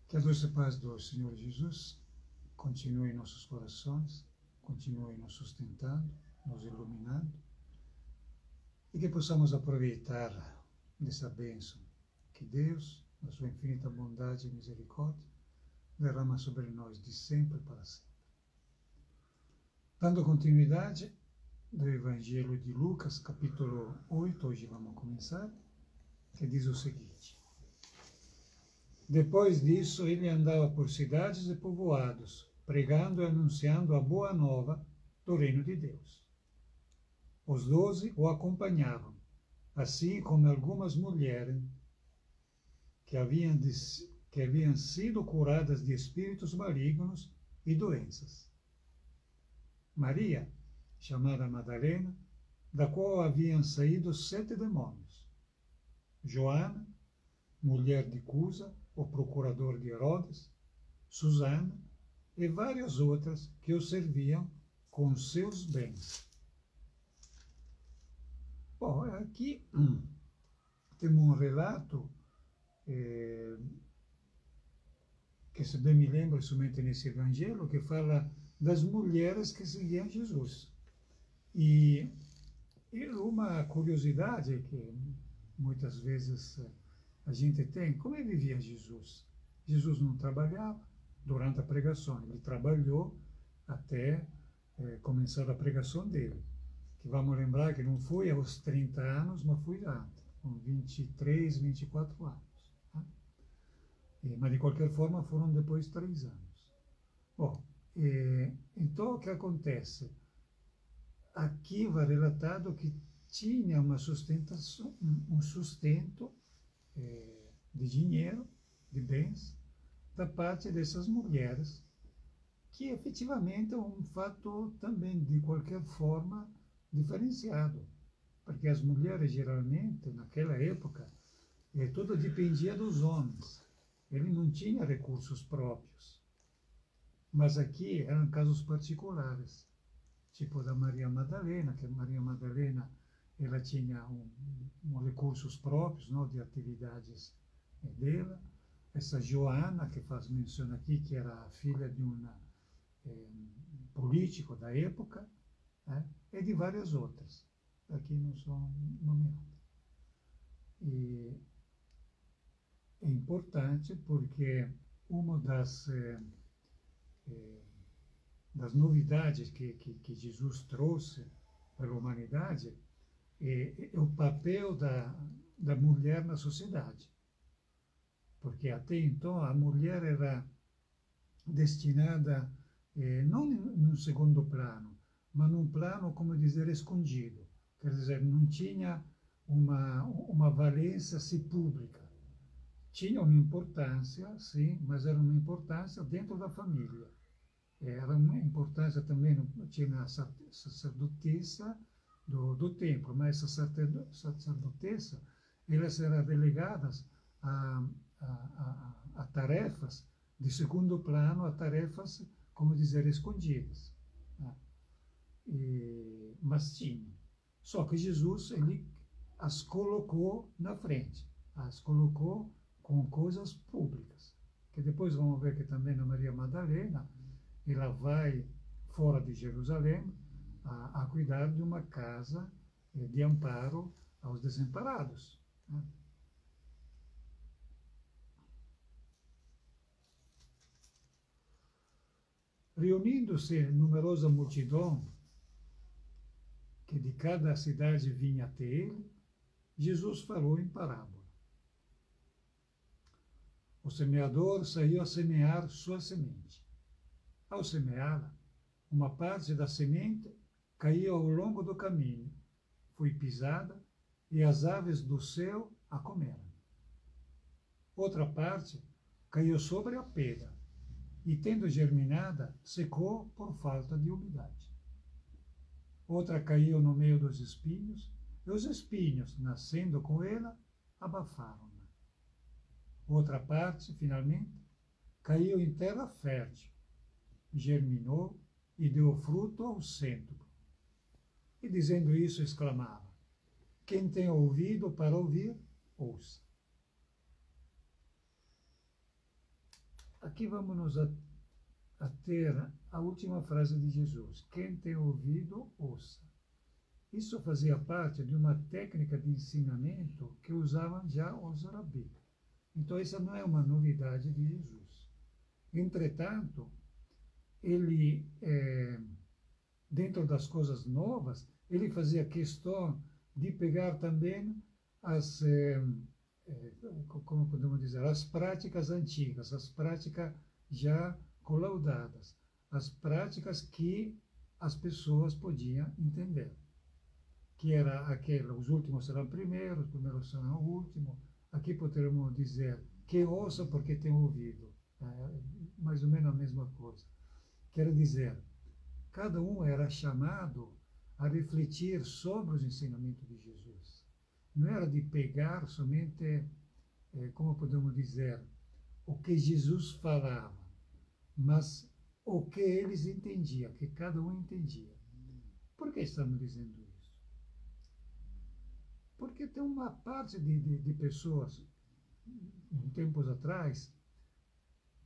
Que a doce paz do Senhor Jesus continue em nossos corações, continue nos sustentando, nos iluminando, e que possamos aproveitar dessa bênção que Deus, na sua infinita bondade e misericórdia, derrama sobre nós de sempre para sempre. Dando continuidade do Evangelho de Lucas, capítulo 8, hoje vamos começar, que diz o seguinte: Depois disso, ele andava por cidades e povoados, pregando e anunciando a boa nova do reino de Deus. Os 12 o acompanhavam, assim como algumas mulheres que haviam sido curadas de espíritos malignos e doenças. Maria, chamada Madalena, da qual haviam saído 7 demônios. Joana, mulher de Cusa, o procurador de Herodes, Susana e várias outras que o serviam com seus bens. Bom, aqui temos um relato que, se bem me lembro, somente nesse evangelho, que fala das mulheres que seguiam Jesus. E uma curiosidade que muitas vezes a gente tem: como vivia Jesus? Jesus não trabalhava durante a pregação, ele trabalhou até começar a pregação dele, que vamos lembrar que não foi aos 30 anos, mas foi antes, com 23, 24 anos. Né? Mas de qualquer forma foram depois 3 anos. Bom, então o que acontece? Aqui vai relatado que tinha uma sustentação, um sustento de dinheiro, de bens, da parte dessas mulheres, que efetivamente é um fato também, de qualquer forma, diferenciado, porque as mulheres, geralmente, naquela época, tudo dependia dos homens, ele não tinha recursos próprios, mas aqui eram casos particulares, tipo da Maria Madalena, que a Maria Madalena ela tinha recursos próprios, não, de atividades dela. Essa Joana, que faz menção aqui, que era a filha de um político da época, e de várias outras. Aqui não são nomeadas. E é importante porque uma das novidades que Jesus trouxe para a humanidade é o papel da mulher na sociedade. Porque até então a mulher era destinada, não num segundo plano, mas num plano, como dizer, escondido. Quer dizer, não tinha uma valência assim, pública. Tinha uma importância, sim, mas era uma importância dentro da família. Era uma importância também, tinha a sacerdotessa do templo, mas essa sacerdotessa, elas eram delegadas a tarefas de segundo plano, a tarefas, como dizer, escondidas. Né? Mas tinha. Só que Jesus, ele as colocou na frente, as colocou com coisas públicas. Que depois vamos ver que também a Maria Madalena, ela vai fora de Jerusalém a cuidar de uma casa de amparo aos desamparados. Né? Reunindo-se numerosa multidão, que de cada cidade vinha até ele, Jesus falou em parábola. O semeador saiu a semear sua semente. Ao semeá-la, uma parte da semente caiu ao longo do caminho, foi pisada e as aves do céu a comeram. Outra parte caiu sobre a pedra e, tendo germinada, secou por falta de umidade. Outra caiu no meio dos espinhos, e os espinhos, nascendo com ela, abafaram-na. Outra parte, finalmente, caiu em terra fértil, germinou e deu fruto ao cêntuplo. E dizendo isso, exclamava: quem tem ouvido para ouvir, ouça. aqui vamos nos ater à última frase de Jesus: quem tem ouvido, ouça. Isso fazia parte de uma técnica de ensinamento que usavam já os rabis. Então, essa não é uma novidade de Jesus. Entretanto, ele, dentro das coisas novas, ele fazia questão de pegar também as, como podemos dizer, as práticas antigas, as práticas já colaudadas, as práticas que as pessoas podiam entender. Que era aquela, os últimos serão primeiros, os primeiros serão últimos. Aqui poderíamos dizer que ouça porque tem ouvido. Mais ou menos a mesma coisa. Quer dizer, cada um era chamado a refletir sobre os ensinamentos de Jesus. Não era de pegar somente, como podemos dizer, o que Jesus falava, mas o que eles entendiam, que cada um entendia. Por que estamos dizendo isso? Porque tem uma parte de pessoas, tempos atrás,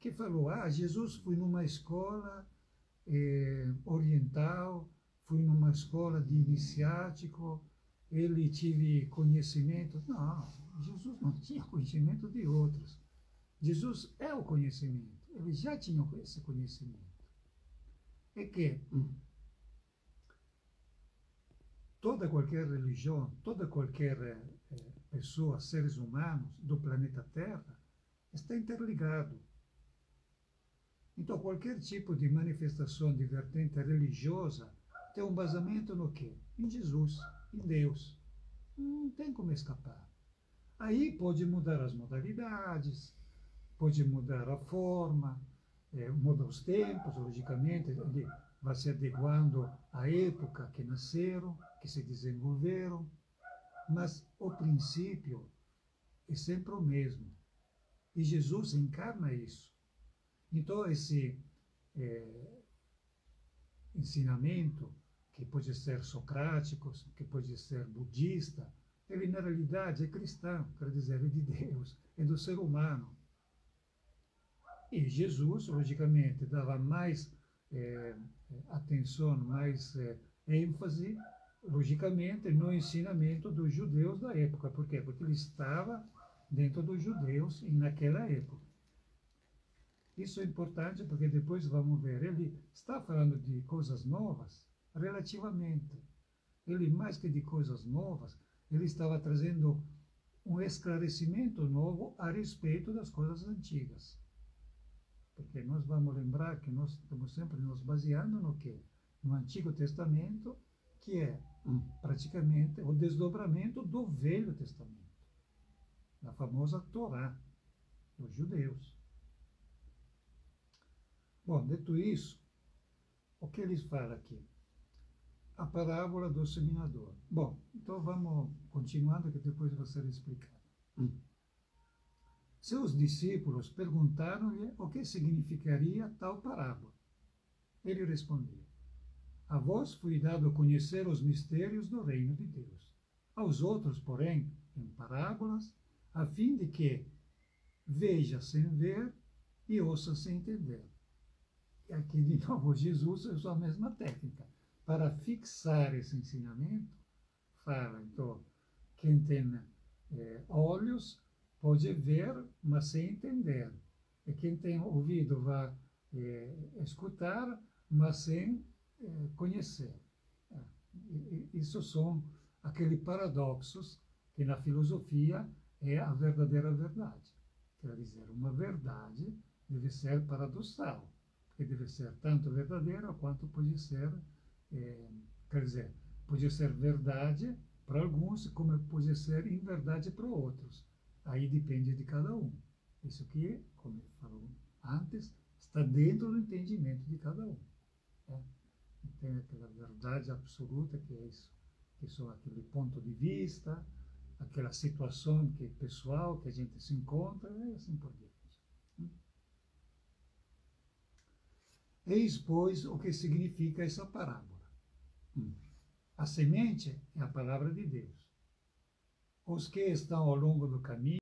que falou: Jesus foi numa escola oriental, foi numa escola de iniciático, ele teve conhecimento. Não, Jesus não tinha conhecimento de outros. Jesus é o conhecimento, ele já tinha esse conhecimento. É que toda qualquer religião, toda qualquer pessoa, seres humanos do planeta Terra, está interligado. Então, qualquer tipo de manifestação de vertente religiosa tem um basamento no quê? Em Jesus, em Deus. Não tem como escapar. Aí pode mudar as modalidades, pode mudar a forma, muda os tempos, logicamente, ele vai se adequando à época que nasceram, que se desenvolveram, mas o princípio é sempre o mesmo. E Jesus encarna isso. Então, esse ensinamento, que pode ser socrático, que pode ser budista, ele na realidade é cristão, quer dizer, é de Deus, é do ser humano. E Jesus, logicamente, dava mais atenção, mais ênfase, logicamente, no ensinamento dos judeus da época. Por quê? Porque ele estava dentro dos judeus e naquela época. Isso é importante porque depois vamos ver, ele está falando de coisas novas relativamente. Ele, mais que de coisas novas, ele estava trazendo um esclarecimento novo a respeito das coisas antigas. Porque nós vamos lembrar que nós estamos sempre nos baseando no quê? No Antigo Testamento, que é praticamente o desdobramento do Velho Testamento, da famosa Torá dos judeus. Bom, dito isso, o que eles falam aqui? A parábola do semeador. Bom, então vamos continuando, que depois vai ser explicado. Seus discípulos perguntaram-lhe o que significaria tal parábola. Ele respondeu: a vós foi dado conhecer os mistérios do reino de Deus. Aos outros, porém, em parábolas, a fim de que veja sem ver e ouça sem entender. E aqui, de novo, Jesus usou a mesma técnica. Para fixar esse ensinamento, fala, então, quem tem olhos pode ver, mas sem entender. E quem tem ouvido vai escutar, mas sem conhecer. Isso são aqueles paradoxos que na filosofia é a verdadeira verdade. Quer dizer, uma verdade deve ser paradoxal, que deve ser tanto verdadeira quanto pode ser, quer dizer, pode ser verdade para alguns, como pode ser inverdade para outros. Aí depende de cada um. Isso aqui, como eu falei antes, está dentro do entendimento de cada um. Tem aquela verdade absoluta, que é isso, que são aquele ponto de vista, aquela situação que é pessoal, que a gente se encontra, e assim por diante. Eis, pois, o que significa essa parábola. A semente é a palavra de Deus. Os que estão ao longo do caminho